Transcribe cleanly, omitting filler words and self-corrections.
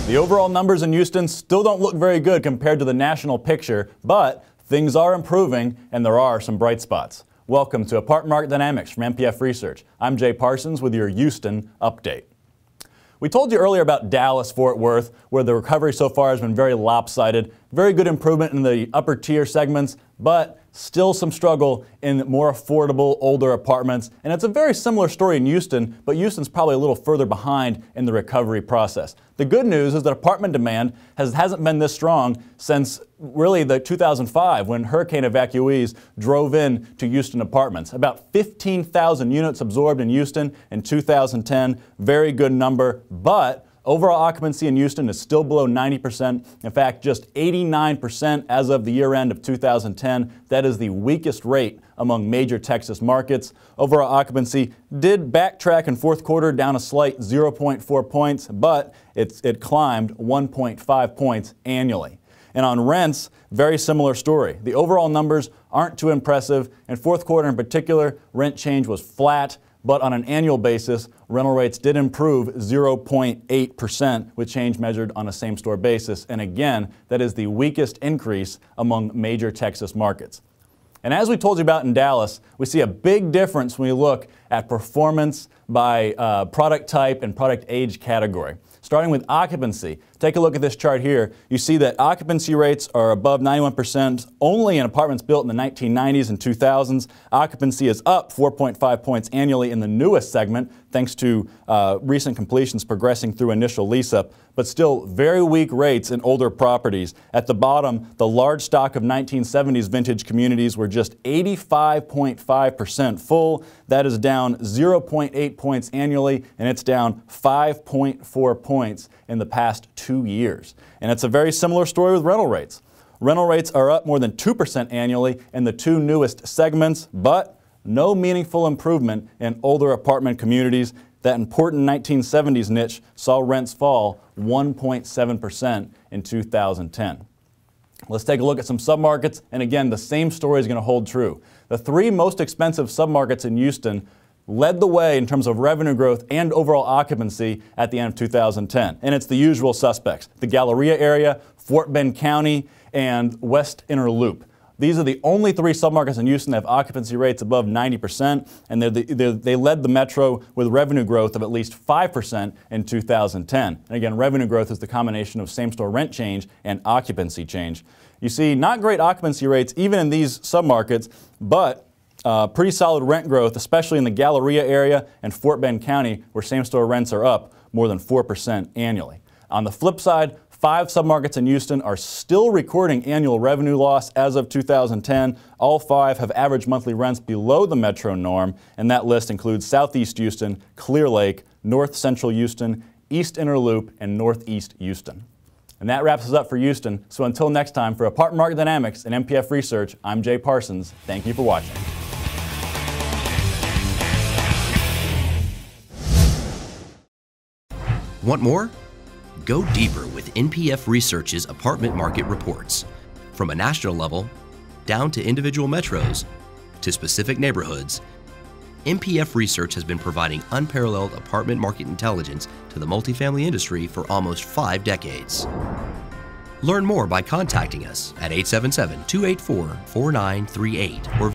The overall numbers in Houston still don't look very good compared to the national picture, but things are improving and there are some bright spots. Welcome to Apartment Market Dynamics from MPF Research. I'm Jay Parsons with your Houston update. We told you earlier about Dallas-Fort Worth, where the recovery so far has been very lopsided. Very good improvement in the upper tier segments, but still some struggle in more affordable, older apartments. And it's a very similar story in Houston, but Houston's probably a little further behind in the recovery process. The good news is that apartment demand hasn't been this strong since really the 2005, when hurricane evacuees drove in to Houston apartments. About 15,000 units absorbed in Houston in 2010. Very good number, but overall occupancy in Houston is still below 90%. In fact, just 89% as of the year end of 2010. That is the weakest rate among major Texas markets. Overall occupancy did backtrack in fourth quarter, down a slight 0.4 points, but it climbed 1.5 points annually. And on rents, very similar story. The overall numbers aren't too impressive. In fourth quarter in particular, rent change was flat. But on an annual basis, rental rates did improve 0.8%, with change measured on a same-store basis. And again, that is the weakest increase among major Texas markets. And as we told you about in Dallas, we see a big difference when we look at performance by product type and product age category. Starting with occupancy, take a look at this chart here. You see that occupancy rates are above 91% only in apartments built in the 1990s and 2000s. Occupancy is up 4.5 points annually in the newest segment, thanks to recent completions progressing through initial lease-up, but still very weak rates in older properties. At the bottom, the large stock of 1970s vintage communities were just 85.5% full. That is down 0.8 points annually, and it's down 5.4 points in the past 2 years. And it's a very similar story with rental rates. Rental rates are up more than 2% annually in the two newest segments, but no meaningful improvement in older apartment communities. That important 1970s niche saw rents fall 1.7% in 2010. Let's take a look at some submarkets, and again, the same story is going to hold true. The three most expensive submarkets in Houston led the way in terms of revenue growth and overall occupancy at the end of 2010. And it's the usual suspects: the Galleria area, Fort Bend County, and West Inner Loop. These are the only three submarkets in Houston that have occupancy rates above 90%, and they led the metro with revenue growth of at least 5% in 2010. And again, revenue growth is the combination of same-store rent change and occupancy change. You see not great occupancy rates even in these submarkets, but pretty solid rent growth, especially in the Galleria area and Fort Bend County, where same-store rents are up more than 4% annually. On the flip side, 5 submarkets in Houston are still recording annual revenue loss as of 2010. All 5 have average monthly rents below the metro norm, and that list includes Southeast Houston, Clear Lake, North Central Houston, East Inner Loop, and Northeast Houston. And that wraps us up for Houston. So until next time, for Apartment Market Dynamics and MPF Research, I'm Jay Parsons. Thank you for watching. Want more? Go deeper with NPF Research's apartment market reports. From a national level, down to individual metros, to specific neighborhoods, NPF Research has been providing unparalleled apartment market intelligence to the multifamily industry for almost 5 decades. Learn more by contacting us at 877-284-4938 or